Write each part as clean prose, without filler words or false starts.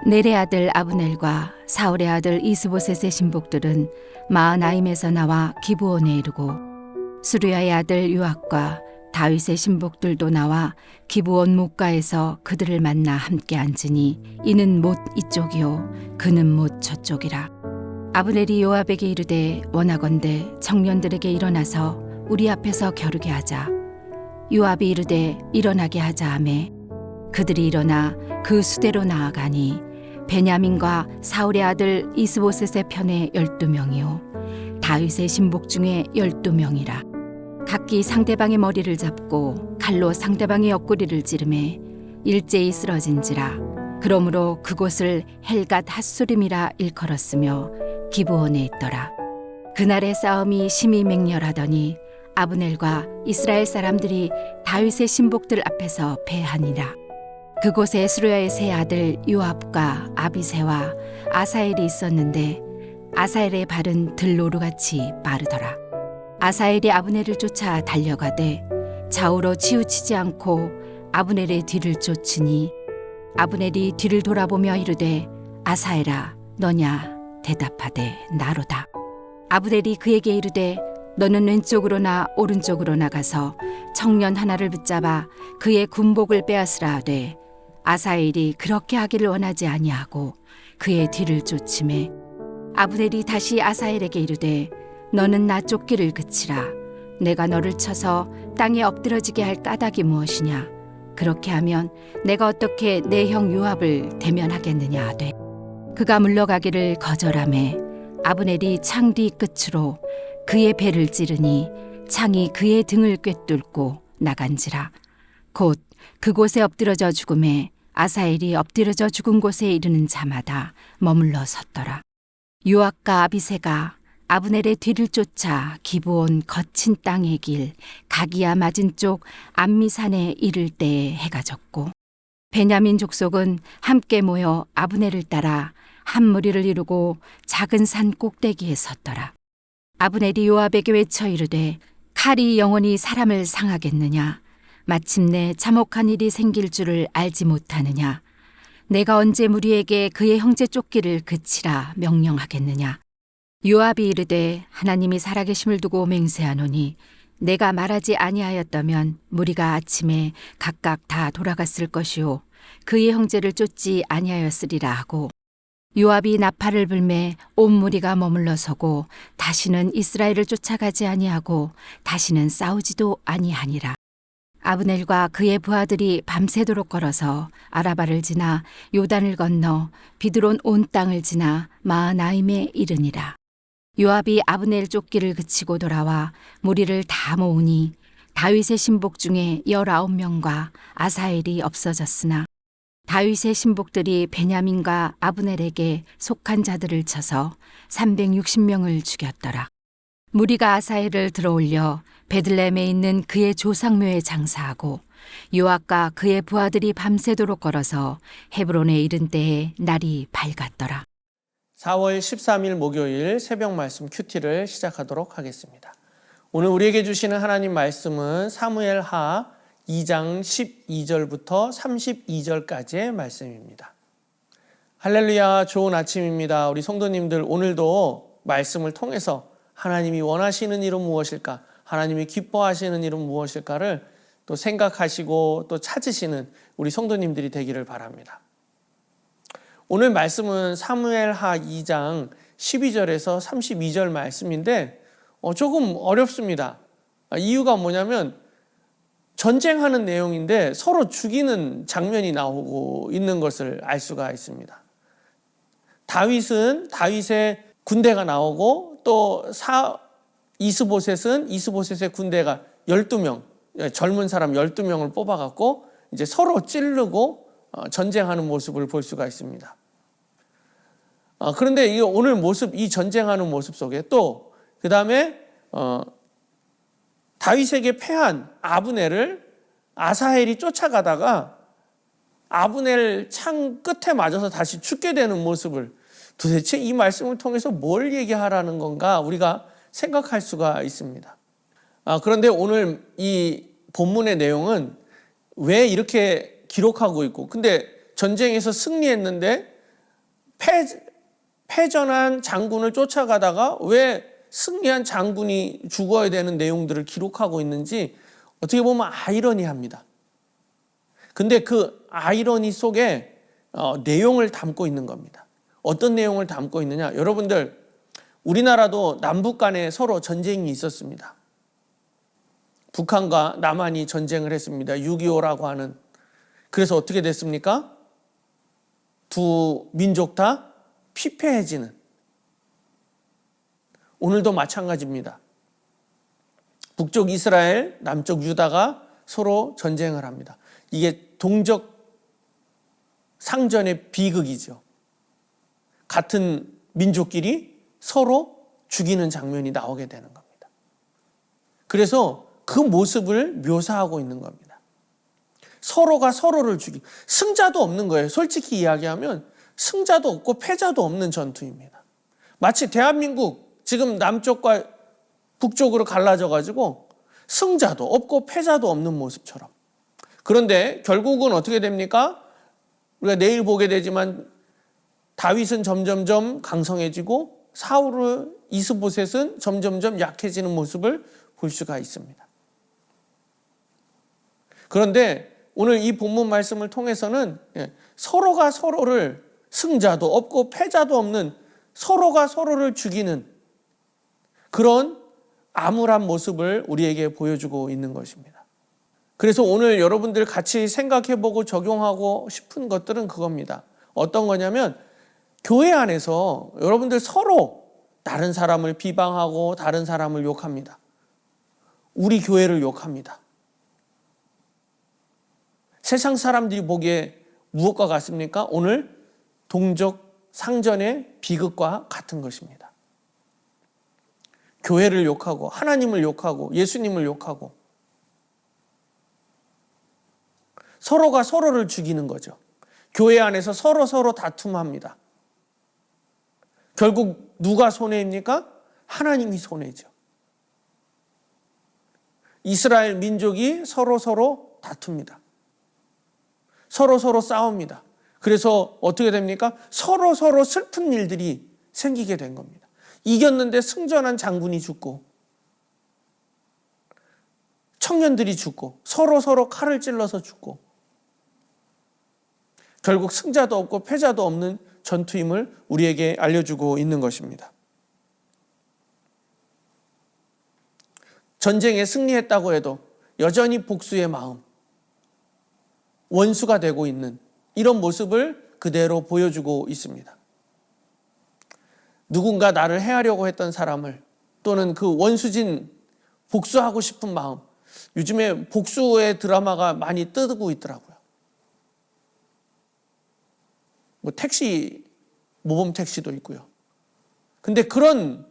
넬의 아들 아브넬과 사울의 아들 이스보셋의 신복들은 마하나임에서 나와 기브온에 이르고 수르야의 아들 요압과 다윗의 신복들도 나와 기브온 뭇가에서 그들을 만나 함께 앉으니 이는 못 이쪽이요 그는 못 저쪽이라. 아브넬이 요압에게 이르되 원하건대 청년들에게 일어나서 우리 앞에서 겨루게 하자. 요압이 이르되 일어나게 하자 하매 그들이 일어나 그 수대로 나아가니 베냐민과 사울의 아들 이스보셋의 편에 12명이요 다윗의 신복 중에 12명이라. 각기 상대방의 머리를 잡고 칼로 상대방의 옆구리를 찌르매 일제히 쓰러진지라. 그러므로 그곳을 헬갓 핫수림이라 일컬었으며 기브온에 있더라. 그날의 싸움이 심히 맹렬하더니 아브넬과 이스라엘 사람들이 다윗의 신복들 앞에서 패하니라. 그곳에 수르야의 세 아들 요압과 아비새와 아사엘이 있었는데 아사엘의 발은 들노루같이 빠르더라. 아사엘이 아브넬을 쫓아 달려가되 좌우로 치우치지 않고 아브넬의 뒤를 쫓으니 아브넬이 뒤를 돌아보며 이르되 아사엘아 너냐 대답하되 나로다. 아브넬이 그에게 이르되 너는 왼쪽으로나 오른쪽으로 나가서 청년 하나를 붙잡아 그의 군복을 빼앗으라 하되 아사엘이 그렇게 하기를 원하지 아니하고 그의 뒤를 쫓으매 아브넬이 다시 아사엘에게 이르되 너는 나 쫓기를 그치라. 내가 너를 쳐서 땅에 엎드러지게 할 까닭이 무엇이냐. 그렇게 하면 내가 어떻게 내 형 요압을 대면하겠느냐 하되 그가 물러가기를 거절하매 아브넬이 창 뒤 끝으로 그의 배를 찌르니 창이 그의 등을 꿰뚫고 나간지라. 곧 그곳에 엎드러져 죽음에 아사엘이 엎드려져 죽은 곳에 이르는 자마다 머물러 섰더라. 요압과 아비새가 아브넬의 뒤를 쫓아 기브온 거친 땅의 길 가기야 맞은 쪽 암미산에 이를 때에 해가 졌고 베냐민 족속은 함께 모여 아브넬을 따라 한 무리를 이루고 작은 산 꼭대기에 섰더라. 아브넬이 요압에게 외쳐 이르되 칼이 영원히 사람을 상하겠느냐. 마침내 참혹한 일이 생길 줄을 알지 못하느냐. 내가 언제 무리에게 그의 형제 쫓기를 그치라 명령하겠느냐. 요압이 이르되 하나님이 살아계심을 두고 맹세하노니 내가 말하지 아니하였다면 무리가 아침에 각각 다 돌아갔을 것이요 그의 형제를 쫓지 아니하였으리라 하고 요압이 나팔을 불매 온 무리가 머물러 서고 다시는 이스라엘을 쫓아가지 아니하고 다시는 싸우지도 아니하니라. 아브넬과 그의 부하들이 밤새도록 걸어서 아라바를 지나 요단을 건너 비드론 온 땅을 지나 마하나임에 이르니라. 요압이 아브넬 쫓기를 그치고 돌아와 무리를 다 모으니 다윗의 신복 중에 19명과 아사엘이 없어졌으나 다윗의 신복들이 베냐민과 아브넬에게 속한 자들을 쳐서 360명을 죽였더라. 무리가 아사엘을 들어올려 베들레헴에 있는 그의 조상묘에 장사하고 요압과 그의 부하들이 밤새도록 걸어서 헤브론에 이른 때에 날이 밝았더라. 4월 13일 목요일 새벽 말씀 큐티를 시작하도록 하겠습니다. 오늘 우리에게 주시는 하나님 말씀은 사무엘하 2장 12절부터 32절까지의 말씀입니다. 할렐루야, 좋은 아침입니다. 우리 성도님들 오늘도 말씀을 통해서 하나님이 원하시는 일은 무엇일까? 하나님이 기뻐하시는 일은 무엇일까를 또 생각하시고 또 찾으시는 우리 성도님들이 되기를 바랍니다. 오늘 말씀은 사무엘하 2장 12절에서 32절 말씀인데 조금 어렵습니다. 이유가 뭐냐면 전쟁하는 내용인데 서로 죽이는 장면이 나오고 있는 것을 알 수가 있습니다. 다윗의 군대가 나오고 또 이스보셋의 군대가 12명, 젊은 사람 12명을 뽑아갖고 이제 서로 찌르고 전쟁하는 모습을 볼 수가 있습니다. 그런데 오늘 이 전쟁하는 모습 속에 또 그 다음에 다윗에게 패한 아브넬을 아사헬이 쫓아가다가 아브넬 창 끝에 맞아서 다시 죽게 되는 모습을 도대체 이 말씀을 통해서 뭘 얘기하라는 건가 우리가 생각할 수가 있습니다. 그런데 오늘 이 본문의 내용은 왜 이렇게 기록하고 있고 근데 전쟁에서 승리했는데 패전한 장군을 쫓아가다가 왜 승리한 장군이 죽어야 되는 내용들을 기록하고 있는지 어떻게 보면 아이러니합니다. 근데 그 아이러니 속에 내용을 담고 있는 겁니다. 어떤 내용을 담고 있느냐? 여러분들, 우리나라도 남북 간에 서로 전쟁이 있었습니다. 북한과 남한이 전쟁을 했습니다. 6.25라고 하는. 그래서 어떻게 됐습니까? 두 민족 다 피폐해지는. 오늘도 마찬가지입니다. 북쪽 이스라엘, 남쪽 유다가 서로 전쟁을 합니다. 이게 동족 상전의 비극이죠. 같은 민족끼리 서로 죽이는 장면이 나오게 되는 겁니다. 그래서 그 모습을 묘사하고 있는 겁니다. 서로가 서로를 죽이고, 승자도 없는 거예요. 솔직히 이야기하면 승자도 없고 패자도 없는 전투입니다. 마치 대한민국 지금 남쪽과 북쪽으로 갈라져 가지고 승자도 없고 패자도 없는 모습처럼. 그런데 결국은 어떻게 됩니까? 우리가 내일 보게 되지만 다윗은 점점점 강성해지고 사울의 이스보셋은 점점점 약해지는 모습을 볼 수가 있습니다. 그런데 오늘 이 본문 말씀을 통해서는 서로가 서로를, 승자도 없고 패자도 없는 서로가 서로를 죽이는 그런 암울한 모습을 우리에게 보여주고 있는 것입니다. 그래서 오늘 여러분들 같이 생각해보고 적용하고 싶은 것들은 그겁니다. 어떤 거냐면, 교회 안에서 여러분들 서로 다른 사람을 비방하고 다른 사람을 욕합니다. 우리 교회를 욕합니다. 세상 사람들이 보기에 무엇과 같습니까? 오늘 동족 상전의 비극과 같은 것입니다. 교회를 욕하고 하나님을 욕하고 예수님을 욕하고 서로가 서로를 죽이는 거죠. 교회 안에서 서로 다툼합니다. 결국 누가 손해입니까? 하나님이 손해죠. 이스라엘 민족이 서로 다툽니다. 서로 싸웁니다. 그래서 어떻게 됩니까? 서로 슬픈 일들이 생기게 된 겁니다. 이겼는데 승전한 장군이 죽고 청년들이 죽고 서로 칼을 찔러서 죽고 결국 승자도 없고 패자도 없는 전투임을 우리에게 알려주고 있는 것입니다. 전쟁에 승리했다고 해도 여전히 복수의 마음, 원수가 되고 있는 이런 모습을 그대로 보여주고 있습니다. 누군가 나를 해하려고 했던 사람을, 또는 그 원수진 복수하고 싶은 마음, 요즘에 복수의 드라마가 많이 뜨고 있더라고요. 모범 택시도 있고요. 근데 그런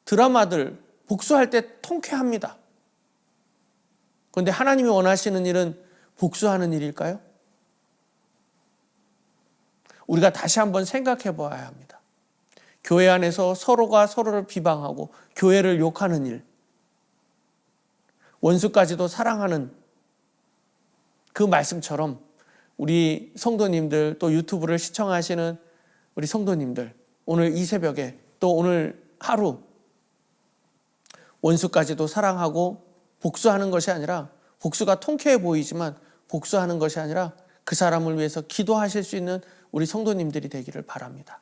드라마들 복수할 때 통쾌합니다. 그런데 하나님이 원하시는 일은 복수하는 일일까요? 우리가 다시 한번 생각해 봐야 합니다. 교회 안에서 서로가 서로를 비방하고 교회를 욕하는 일, 원수까지도 사랑하는 그 말씀처럼 우리 성도님들, 또 유튜브를 시청하시는 우리 성도님들, 오늘 이 새벽에 또 오늘 하루 원수까지도 사랑하고 복수하는 것이 아니라, 복수가 통쾌해 보이지만 복수하는 것이 아니라 그 사람을 위해서 기도하실 수 있는 우리 성도님들이 되기를 바랍니다.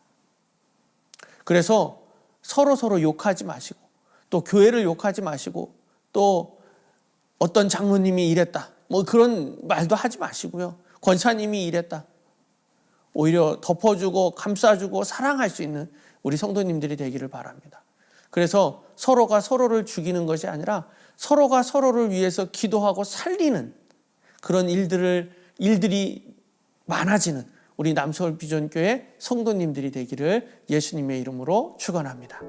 그래서 서로 욕하지 마시고, 또 교회를 욕하지 마시고, 또 어떤 장로님이 이랬다, 그런 말도 하지 마시고요. 권사님이 이랬다. 오히려 덮어주고 감싸주고 사랑할 수 있는 우리 성도님들이 되기를 바랍니다. 그래서 서로가 서로를 죽이는 것이 아니라 서로가 서로를 위해서 기도하고 살리는 그런 일들이 많아지는 우리 남서울 비전교회 성도님들이 되기를 예수님의 이름으로 축원합니다.